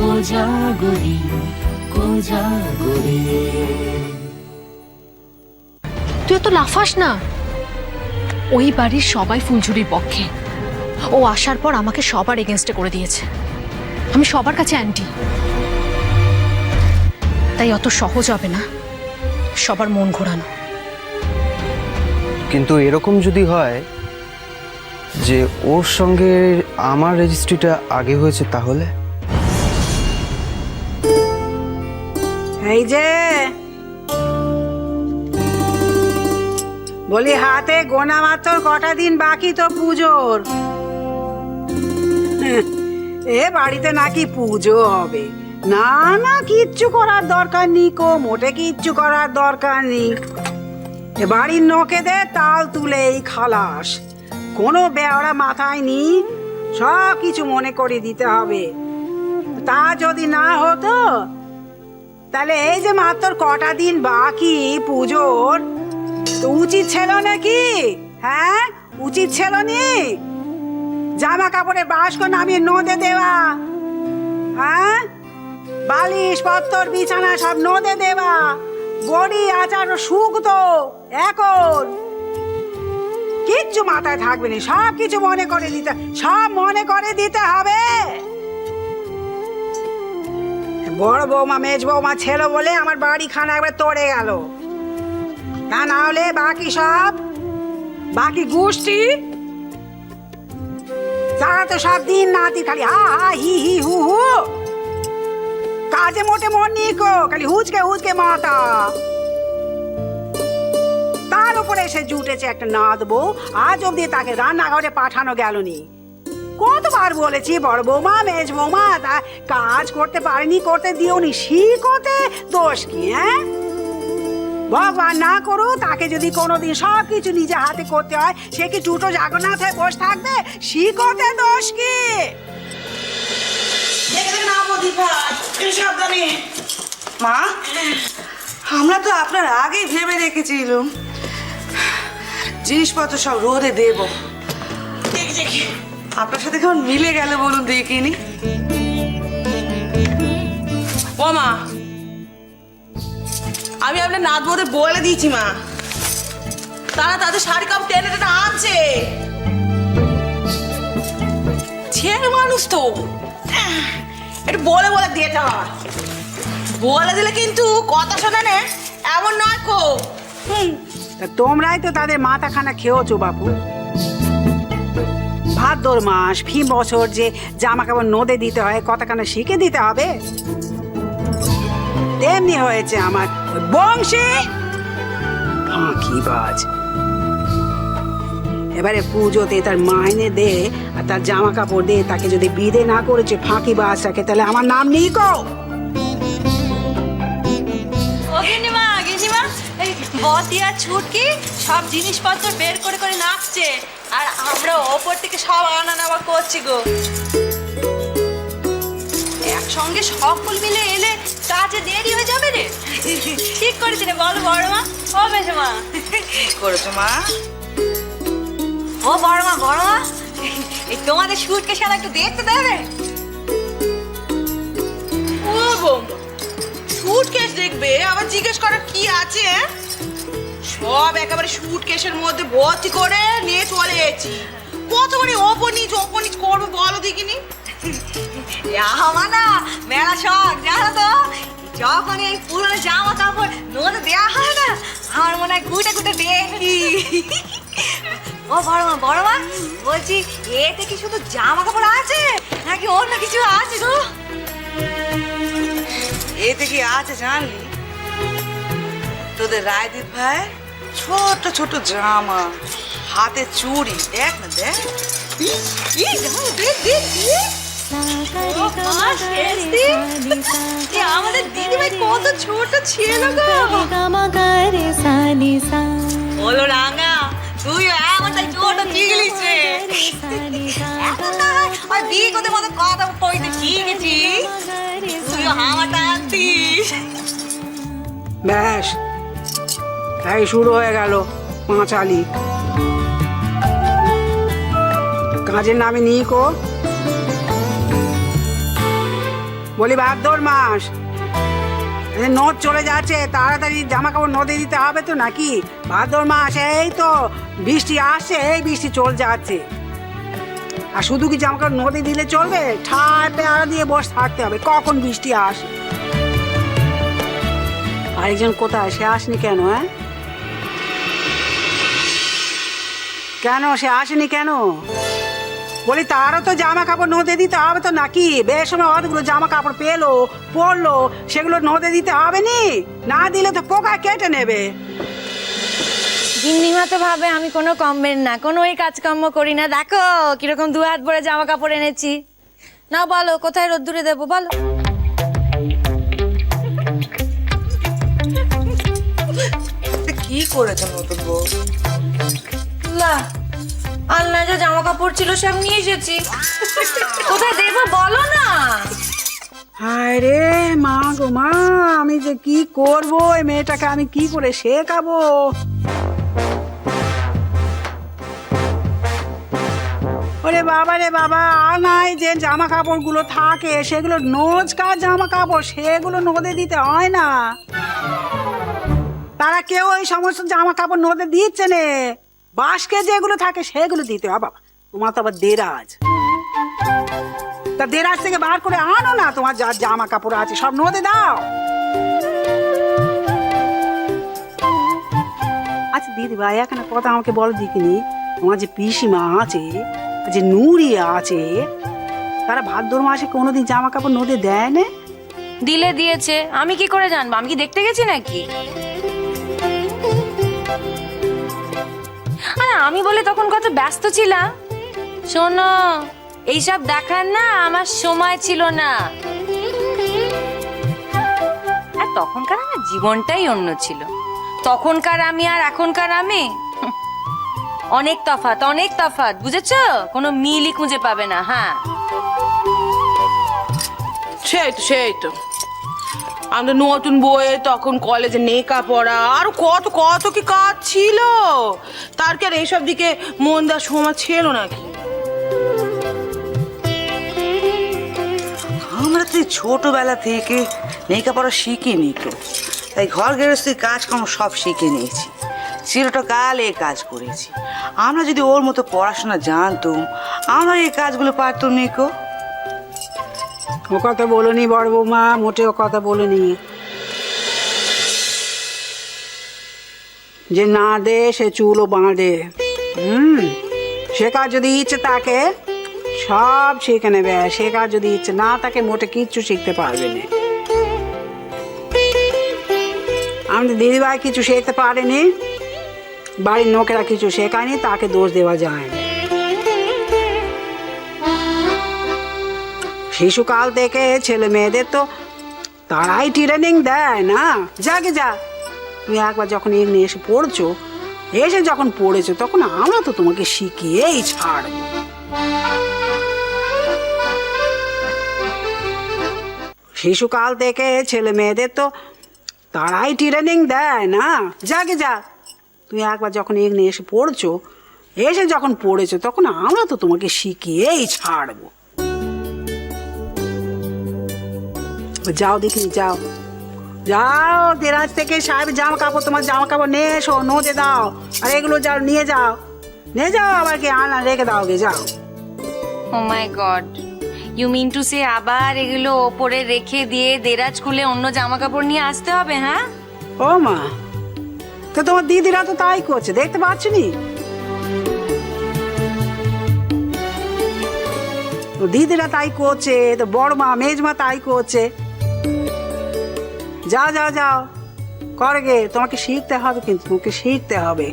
কোজাগরি কোজাগরি। তুই তো লাফাস না। ওই বাড়ির সবাই ফুলঝুরির পক্ষে। ও আসার পর আমাকে সবার এগেনস্টে করে দিয়েছে। আমি সবার কাছে অ্যান্টি, তাই অত সহজ হবে না সবার মন ঘোরানো। কিন্তু এরকম যদি হয় যে ওর সঙ্গে আমার রেজিস্ট্রিটা আগে হয়েছে, তাহলে এই যে বলি, হাতে গোনা মাত্র কটা দিন বাকি তো পুজোর। এ বাড়িতে নাকি পুজো হবে। না না, কিচ্ছু করার দরকার নেই কো, মোটে কিচ্ছু করার দরকার নেই। এ বাড়ির নোকেদের তাল তুলেই খালাস, কোনো বেওড়া মাথায় নি, সব কিছু মনে করে দিতে হবে। তা যদি না হতো তাহলে এই যে মাত্র কটা দিন বাকি পুজোর, তো উচিত ছিল নাকি? হ্যাঁ, উচিত ছিল নি জামা কাপড়ের বাস্ক নামিয়ে নদে দেওয়া? হ্যাঁ, বালিশ পত্তর বিছানা সব নদে দেওয়া, বড়ি আচার শুকতো এখন কিচ্ছু মাথায় থাকবে না, সব কিছু মনে করে দিতে, সব মনে করে দিতে হবে। বড় বৌমা মেজ বৌমা ছেলে বলে আমার বাড়ি খানা একবার তড়ে গেল, তা না হলে বাকি সব বাকি গোষ্ঠী তারা তো সব দিন নাতি খালি হা হা হি হি হু হু, কাজে মোটে মন নেই কো, খালি হুচকে হুচকে মাথা। তার উপরে এসে জুটেছে একটা নাদ বউ, আজ অব্দি তাকে রান্নাঘরে পাঠানো গেলনি। কতবার বলেছি বড় বৌমা মেজ বৌমা, তা কাজ করতে পারেনি, করতে দিওনি, শিখতে দোষ কি? হ্যাঁ, ভগবান না করো তাকে যদি কোনোদিন সব কিছু নিজে হাতে করতে হয়, সে কি দুটো জাগরনাথ হয়ে বসে থাকবে? শিখতে দোষ কি? মা, আমরা তো আপনার আগেই ভেবে রেখেছিলাম জিনিসপত্র সব রোদে দেব। আপনার সাথে কেমন মিলে গেল বলুন দেখিনি। ও মা, আমি আপনার নাত বউদের বলে দিয়েছি মা, তারা তাদের শাড়ি কাপ টেনে টেনে আনছে। ছেলে মানুষ তো একটু বলে বলে দিতে হয়, বলে দিলে কিন্তু কথা শোনে না এমন নয় কো। তোমরাই তো তাদের মাথাখানা খেয়েছো বাপু। ভাদ্র মাস ফি বছর যে জামা কাপড় নদে দিতে হয়, কতখানা শিখে দিতে হবে। তেমনি হয়েছে আমার বংশী ফাঁকিবাজ। এবারে পুজোতে তার মাইনে দে আর তার জামা কাপড় দে, তাকে যদি বিদে না করেছে ফাঁকিবাজটাকে, তাহলে আমার নাম নেই কো। বতি আর ছুটকি সব জিনিসপত্র বের করে করে নাচছে, আর আমরা ওপর থেকে সব আনা নেওয়া করছি গো। একসঙ্গে সকল মিলে এলে কাজে দেরি হয়ে যাবে রে। ঠিক করেছি রে, বলো বড় মা। ও মেজো মা, করেছো মা? ও বড় মা, বড় মা, এই তোমাদের সুটকে সারা একটু দেখতে দেবে? ও বৌমা, সুটকেস দেখবে আবার জিজ্ঞেস করার কি আছে? সব একেবারে সুটকেসের মধ্যে ভর্তি করে নিয়ে চলে এসেছি। কত করে ওপর নিচ করবো বলো দেখিনি। আমার না মেলা শখ জানো তো, যখন এই পুরনো জামা কাপড় নদে দেওয়া হয় না, আমার মনে হয় গুটে গুটে দেখি। ও বড় মা, বলছি এতে কি শুধু জামা কাপড় আছে নাকি অন্য কিছু আছে গো? এতে কি আছে জানলি? তোদের রায়দীপ ভাই ছোট ছোট জামা, হাতে চুড়ি, দেখ না দেখ। আমাদের দিদিভাই কত ছোট ছিল গো। বলো রাঙা, তুই এমন তাই ছোট চিগলিস রে। এখন না হয় বিয়ে করতে মতো কথা কইতে শিখেছি, তুই আমারটা আনতিস। ব্যাস, এই শুরু হয়ে গেল পাঁচালি। কাজের নামে নিয়ে কো বলি ভাদ্র মাস, নদ চলে যাচ্ছে, তাড়াতাড়ি জামা কাপড় নদে দিতে হবে তো নাকি? ভাদ্র মাস, এই তো বৃষ্টি আসছে, এই বৃষ্টি চলে যাচ্ছে। আর শুধু কি জামা কাপড় নদে দিলে চলবে? ঠায় পেয়ারা দিয়ে বসে থাকতে হবে কখন বৃষ্টি আসে। আরেকজন কোথায়, সে আসেনি কেন? হ্যাঁ, কেন সে আসেনি কেন? বলি তারও তো জামা কাপড় নদে দিতে হবে তো নাকি? বেশ সময় অতগুলো জামা কাপড় পেলো, পরলো, সেগুলো নদে দিতে হবে নি? না দিলে তো পোকা কেটে নেবে। গিন্নিমা তো ভাবে আমি কোনো কমবেন না, কোনো ওই কাজকর্ম করি না। দেখো কিরকম 2 হাত ভরে জামা কাপড় এনেছি। না বলো কোথায় রোদ্দুরে দেবো বলো। কি করেছো নতুন বউ? লা আলনায় যা জামা কাপড় ছিল সব নিয়ে এসেছি। কোথায় দেবো বলো না। হায় রে মা গো মা, আমি যে কি করবো, এই মেয়েটাকে আমি কি করে শেখাবো? ওরে বাবা রে বাবা, আলনায় যে জামা কাপড় গুলো থাকে সেগুলো নোজকার জামা কাপড়, সেগুলো নদে দিতে হয় না। তারা কেউ ওই সমস্ত জামা কাপড় নদে দিচ্ছে না, বাসকে যেগুলো থাকে সেগুলো দিতে হয়। বাবা তোমার তো আবার দেরাজ, তা দেরাজ থেকে বার করে আনো না, তোমার যা জামা কাপড় আছে সব নদে দাও। আচ্ছা দিদি ভাই, এখানে কথা আমাকে বলো দেখিনি, তোমার যে পিসিমা আছে, যে নুরি আছে, তারা ভাদ্র মাসে কোনোদিন জামা কাপড় নদে দেয় না? দিলে দিয়েছে, আমি কি করে জানবো? আমি কি দেখতে গেছি নাকি? আরে আমি বলে তখন কত ব্যস্ত ছিলাম। শোনো, এইসব দেখার না আমার সময় ছিল না। আর তখনকার আমার জীবনটাই অন্য ছিল। তখনকার আমি আর এখনকার আমি অনেক তফাৎ, অনেক তফাৎ, বুঝেছো? কোনো মিলই খুঁজে পাবে না। হ্যাঁ সেই তো আমাদের নতুন বইয়ে তখন কলেজে নেকা পড়া আর কত কত কি কাজ ছিল, তার কি আর এইসব দিকে মন দেওয়ার সময় ছিল নাকি? আমরা তো ছোটবেলা থেকে লেখাপড়া শিখিনি তো, তাই ঘর গৃহস্থির কাজকর্ম সব শিখে নিয়েছি। চিরকাল এই কাজ করেছি। আমরা যদি ওর মতো পড়াশোনা জানতাম, আমরা এই কাজগুলো পারতাম নিকো। ও কথা বলনি বড় বৌমা, মোটে ও কথা বলনি। যে না দে সে চুলও বাঁধে। শেখার যদি ইচ্ছে তাকে সব শিখে নেবে, শেখার যদি ইচ্ছে না তাকে মোটে কিচ্ছু শিখতে পারবে না। আমাদের দিদিভাই কিছু শিখতে পারেনি, বাড়ির লোকেরা কিছু শেখায়নি, তাকে দোষ দেওয়া যায় না। শিশুকাল থেকে ছেলে মেয়েদের তো তারাই ট্রেনিং দেয় না। যাকে যা, তুমি একবার যখন এমনি এসে পড়ছো, এসে যখন পড়েছো, তখন আমরা তো তোমাকে শিখিয়েই ছাড়বো। শিশুকাল থেকে ছেলে মেয়েদের তো তারাই ট্রেনিং দেয় না। যাকে যা, তুমি একবার যখন এমনি এসে পড়ছো, এসে যখন পড়েছো, তখন আমরা তো তোমাকে শিখিয়েই ছাড়বো। যাও দেখিনি, যাও যাও, দেরাজ থেকে সাহেবের জামা কাপড়, তোমার জামা কাপড় নিয়ে এসো, নদে দাও। আর এগুলো যাও, নিয়ে যাও, নিয়ে যাও, আবার কি আনা রেখে দাও গে, যাও। Oh my god, you mean to say আবার এগুলো ওপরে রেখে দিয়ে দেরাজ খুলে অন্য জামা কাপড় নিয়ে আসতে হবে? হ্যাঁ ও মা, তো তোমার দিদিরা তো তাই করছে, দেখতে পাচ্ছ নি? দিদিরা তাই করছে, তো বড় মা মেজমা তাই করছে। যাও যাও যাও, করে গে, তোমাকে শিখতে হবে, কিন্তু তোমাকে শিখতে হবে।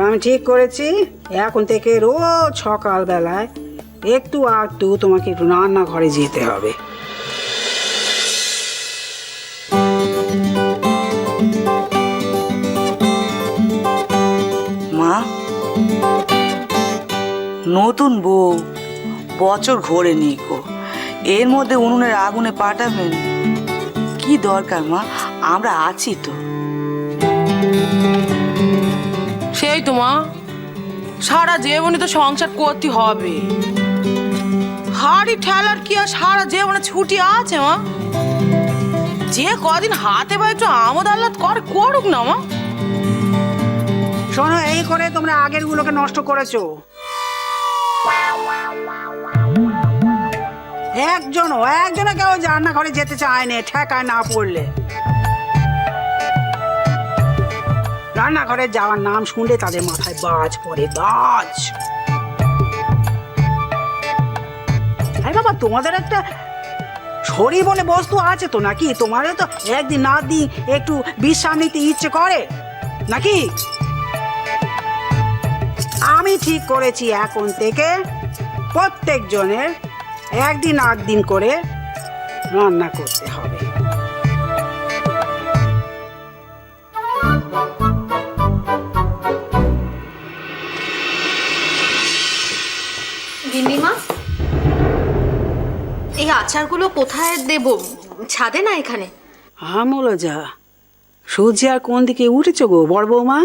আমি ঠিক করেছি, এখন থেকে রোজ সকাল বেলায় একটু একটু তোমাকে একটু রান্নাঘরে যেতে হবে। মা, নতুন বউ বছর ঘোরে নিকো, এর মধ্যে উনুনের আগুনে পাঠাবেন কি দরকার? মা আমরা আছি তো। সেই তো মা, সারা জীবনে তো সংসার করতে হবে। হাড়ি ঠেলার কি আর সারা জীবনে ছুটি আছে মা? যে কদিন হাতে পায়ে একটু আমোদ আহ্লাদ করুক না মা। শোনো, এই করে তোমরা আগের গুলোকে নষ্ট করেছো। একজনও কেউ রান্নাঘরে যেতে চায় না ঠেকায় না পড়লে। রান্নাঘরে যাওয়ার নাম শুনলে তাদের মাথায় বাজ পড়ে, বাজ। আরে বাবা, তোমাদের একটা শরীর বলে বস্তু আছে তো নাকি? তোমারও তো একদিন না দিন একটু বিশ্রাম নিতে ইচ্ছে করে নাকি? আমি ঠিক করেছি এখন থেকে প্রত্যেক জনের একদিন করে রান্না করতে হবে। গিন্নিমা, এই আচারগুলো কোথায় দেব? ছাদে না এখানে? আমলো যা, সূর্য আর কোন দিকে উঠেছ গো বড় বৌমা?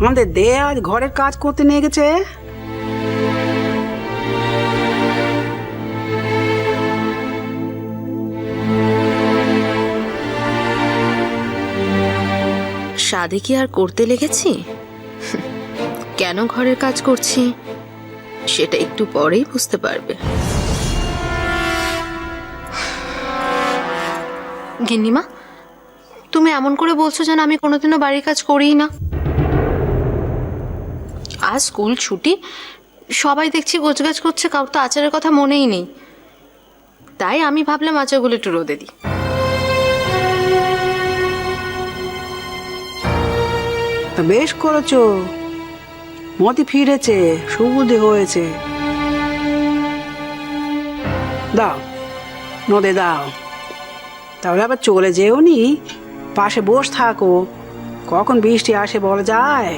আমাদের দে আজ ঘরের কাজ করতে নিয়ে গেছে। সাদে কি আর করতে লেগেছি? কেন ঘরের কাজ করছি সেটা একটু পরেই বুঝতে পারবে। গিন্নিমা, তুমি এমন করে বলছো যেন আমি কোনোদিনও বাড়ির কাজ করিই না। আজ স্কুল ছুটি, সবাই দেখছি গোছগাছ করছে, কারোর তো আচারের কথা মনেই নেই। তাই আমি ভাবলাম আচারগুলো একটু রোদে দিই। তা বেশ করেছো, মতি ফিরেছে, সুবুদ্ধি হয়েছে। দাও, নদে দাও। তাহলে আবার চলে যেও নি, পাশে বসে থাকো, কখন বৃষ্টি আসে বলা যায়।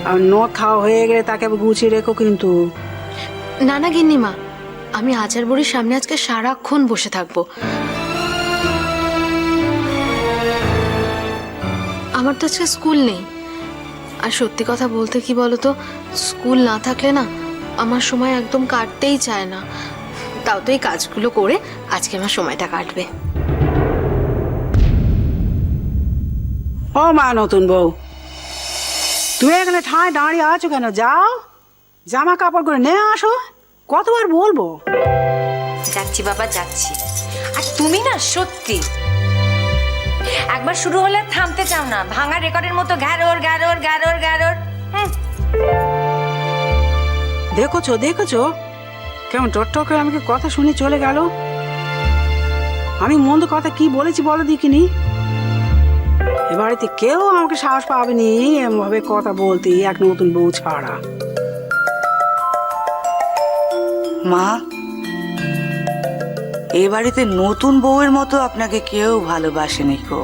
আর নদ খাওয়া হয়ে গেলে তাকে আবার গুছিয়ে রেখো কিন্তু। না না গিন্নিমা, আমি আচার বড়ির সামনে আজকে সারাক্ষণ বসে থাকবো। আমার তো আজকে স্কুল নেই। আর সত্যি কথা বলতে কি বলতো, স্কুল না থাকলে না আমার সময় একদম কাটতেই চায় না। তাও তো এই কাজগুলো করে আজকে আমার সময়টা কাটবে। ও মা নতুন বউ, তুমি এখানে ঠায় দাঁড়িয়ে আছো কেন? যাও, জামা কাপড় করে নিয়ে আসো। কতবার বলবো? যাচ্ছি বাবা, যাচ্ছি। আর তুমি না সত্যি একবার শুরু হলে থামতে চাও না, ভাঙা রেকর্ডের মতো গ্যারোর গ্যারোর গ্যারোর গ্যারোর। দেখেছো কেমন টকটক করে আমাকে কথা শুনে চলে গেল। আমি মন্দ কথা কি বলেছি বলো দেখিনি? এ বাড়িতে কেউ আমাকে সাহস পাবেনি এমভাবে কথা বলতে, এক নতুন বউ ছাড়া। মা, এ বাড়িতে নতুন বউয়ের মতো আপনাকে কেউ ভালোবাসেনি গো।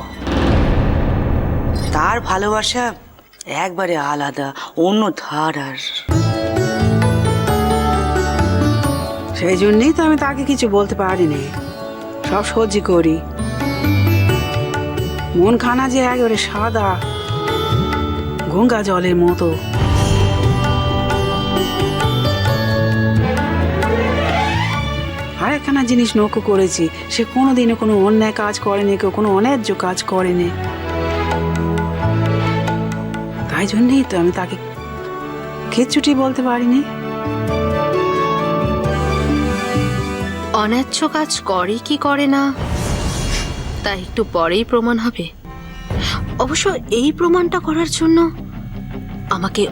তার ভালোবাসা একবারে আলাদা, অন্য ধারার। সেই জন্যই তো আমি তাকে কিছু বলতে পারিনি, সব সহ্য করি। মন খানা যে একেবারে সাদা গঙ্গা জলের মতো। আর একখানা জিনিস লক্ষ্য করেছি, সে কোনোদিনও কোনো অন্যায় কাজ করেনি, কেউ কোনো অন্যায্য কাজ করেনি। তাই জন্যই তো আমি তাকে কিচ্ছুটি বলতে পারিনি। অন্যায্য কাজ করে কি করে না তা একটু পরেই প্রমাণ হবে। অবশ্য এই প্রমাণটা করার জন্য আমাকে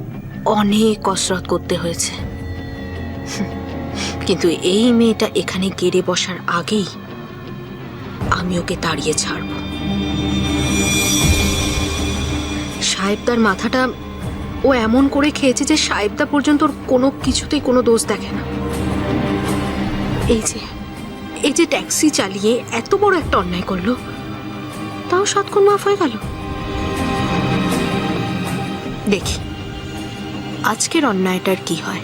অনেক কসরত করতে হয়েছে। কিন্তু এই মেয়েটা এখানে গেড়ে বসার আগেই আমি ওকে তাড়িয়ে ছাড়ব। সাহেবদার মাথাটা ও এমন করে খেয়েছে যে সাহেবদা পর্যন্ত ওর কোনো কিছুতেই কোনো দোষ দেখে না। এই যে ট্যাক্সি চালিয়ে এত বড় একটা অন্যায় করলো, তাও 7 খুন মাফ হয়ে গেল। দেখি আজকের অন্যায়টার কি হয়,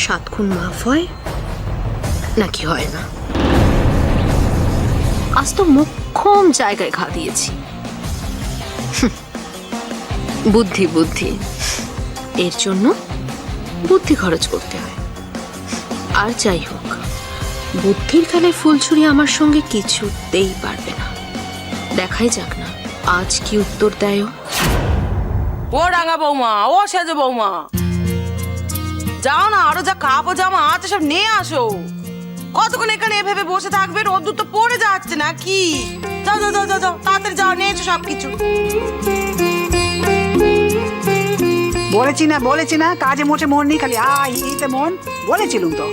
7 খুন মাফ হয় নাকি হয় না। আজ তো মোক্ষম জায়গায় ঘা দিয়েছি, বুদ্ধি বুদ্ধি, এর জন্য বুদ্ধি খরচ করতে হয়। আর যাই হোক, বুদ্ধির খেলায় ফুলছুরি আমার সঙ্গে কিছুতেই পারবে না। দেখাই যাক না আজ কি উত্তর দেয় ও। ও রাঙা বৌমা, ও সেজে বৌমা, যাও না, আরো যা কাপড় জামা আছে সব নিয়ে আসো। কতক্ষণ এখানে এভাবে বসে থাকবে? রোদ্দুর তো পড়ে যাচ্ছে না কি? যাও যাও যাও যাও যাও, তাড়াতাড়ি যাও, নিয়ে এসো সবকিছু। বলেছি না কাজে মোটে মন নেই, খালি ইতে মন। বলেছিলুম তো।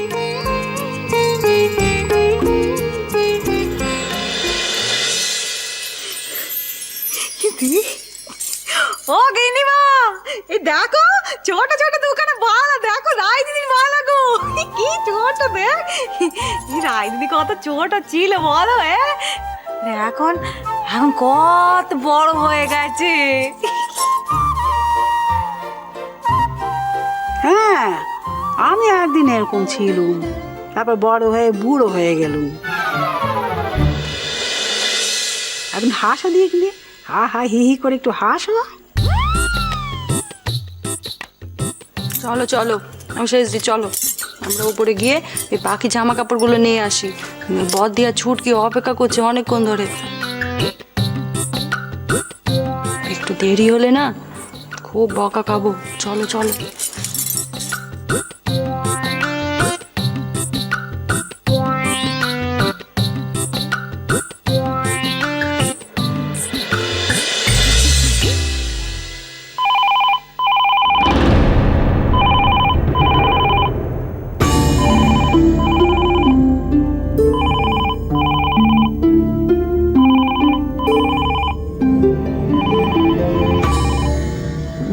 ও গিনিমা, এই দেখো ছোট ছোট দোকানে বালা, দেখো রাই দিদির বালা গো, কি ছোট দেখ। এই রাই দিদি কত ছোট ছিল বলো, এখন এখন কত বড় হয়ে গেছে। হ্যাঁ, আমি একদিন এরকম ছিলুম, তারপর বড় হয়ে বুড়ো হয়ে গেলুম। এখন হাসো দেখলি, হা হা হি হি করে একটু হাসো। চলো চলো শেষদি, চলো আমরা উপরে গিয়ে এই বাকি জামা কাপড়গুলো নিয়ে আসি। বদ দিয়া ছুটকি অপেক্ষা করছে অনেকক্ষণ ধরে। একটু দেরি হলে না খুব বকা খাবো। চলো চলো।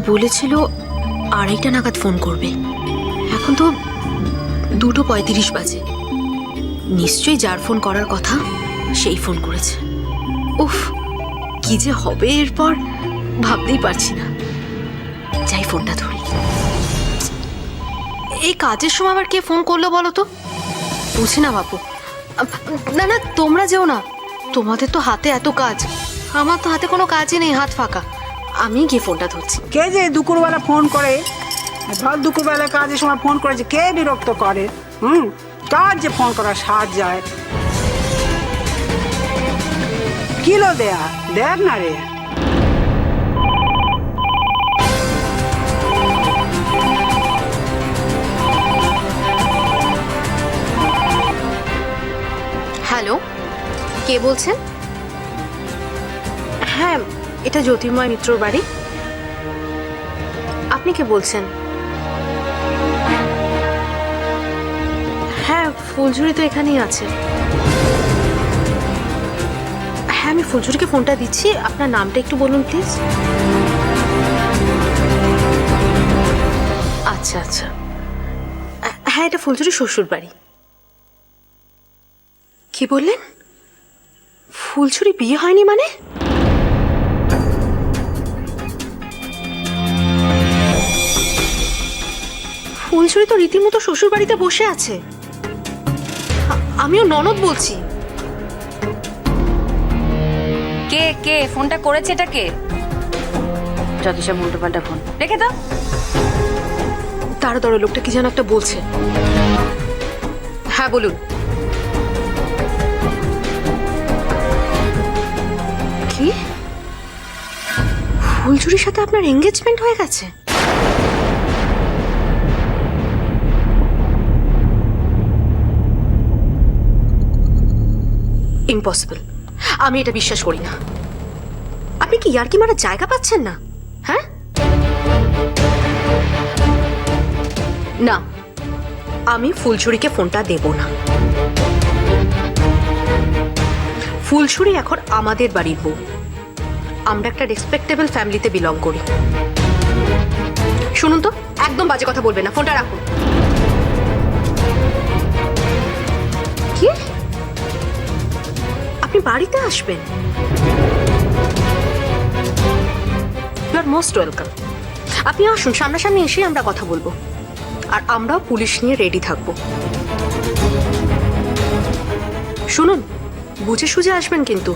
বলেছিল 2:30 নাগাদ ফোন করবে, এখন তো 2:35 বাজে। নিশ্চয়ই যার ফোন করার কথা সেই ফোন করেছে। উফ, কি যে হবে এরপর ভাবতেই পারছি না। যাই ফোনটা ধরি। এই কাজের সময় আবার কে ফোন করলো বলো তো? বুঝি না বাপু। না না, তোমরা যেও না, তোমাদের তো হাতে এত কাজ, আমার তো হাতে কোনো কাজই নেই, হাত ফাঁকা। আমি গিয়ে ফোনটা ধরছি। কে যে দুপুরবেলা ফোন করে, ধর দুপুরবেলা কাজের সময় ফোন করেছে, কে বিরক্ত করে? কাজ যে ফোন করার সাজ যায়। কিলো দেয়া দেখ না রে। হ্যালো, কে বলছেন? হ্যাঁ, এটা জ্যোতির্ময় মিত্রর বাড়ি। আপনি কে বলছেন? হ্যাঁ, ফুলঝুরি তো এখানেই আছে। হ্যাঁ, আমি ফুলঝুরিকে ফোনটা দিচ্ছি। আপনার নামটা একটু বলুন প্লিজ। আচ্ছা আচ্ছা, হ্যাঁ এটা ফুলঝুরি শ্বশুর বাড়ি। কি বললেন? ফুলঝুরি বিয়ে হয়নি মানে? ফুলঝুরি তো রীতিমতো শ্বশুর বাড়িতে বসে আছে। আমিও ননদ বলছি। কে কে ফোনটা করেছে? এটা কে? যত সব উল্টো পাল্টা ফোন রেখে দাও। তার দরে লোকটা কি যেন একটা বলছে। হ্যাঁ বলুন। কি? ফুলঝুরির সাথে আপনার এঙ্গেজমেন্ট হয়ে গেছে? ইম্পসিবল, আমি এটা বিশ্বাস করি না। আপনি কি ইয়ার্কি মারার জায়গা পাচ্ছেন না? হ্যাঁ না, আমি ফুলছুরিকে ফোনটা দেব না। ফুলছুরি এখন আমাদের বাড়ির বউ। আমরা একটা রেসপেক্টেবল ফ্যামিলিতে বিলং করি। শুনুন তো, একদম বাজে কথা বলবেন না, ফোনটা রাখুন। কি? আপনি বাড়িতে আসবেন? You are most welcome. আপনি আসুন, সামনাসামনি এসে আমরা কথা বলবো। আর আমরাও পুলিশ নিয়ে রেডি থাকবো। শুনুন, বুঝে সুঝে আসবেন কিন্তু।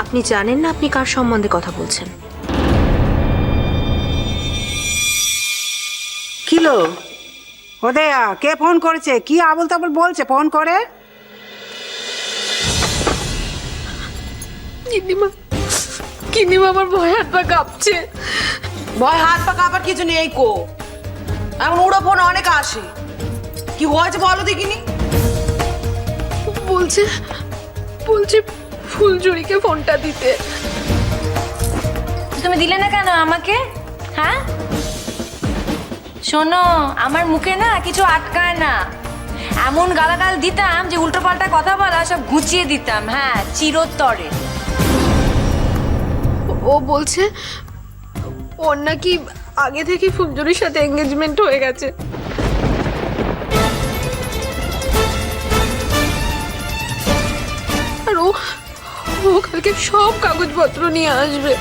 আপনি আপনি জানেন না আপনি কার সম্বন্ধে কথা বলছেন? কিলো ও দেয়া, কে ফোন করেছে? কি আবল তাবল বলছে ফোন করে? গিন্নিমা আমার ভয় হাত পা কাঁপছে। ভয় হাত পা কাঁপার কিছু নেই কো, এখন উড়ো ফোন অনেক আসে। কি হয়েছে বলো দেখিনি? বলছে ফুলঝুরিকে ফোনটা দিতে। তুমি দিলে না কেন আমাকে? হ্যাঁ শোনো, আমার মুখে না কিছু আটকায় না। এমন গালাগাল দিতাম যে উল্টোপাল্টা কথা বলা সব ঘুচিয়ে দিতাম, হ্যাঁ চিরতরে। ও বলছে ওর নাকি আগে থেকে ফুলঝুরির সাথে এঙ্গেজমেন্ট হয়ে গেছে। আর ও কালকে সব কাগজপত্র নিয়ে আসবে।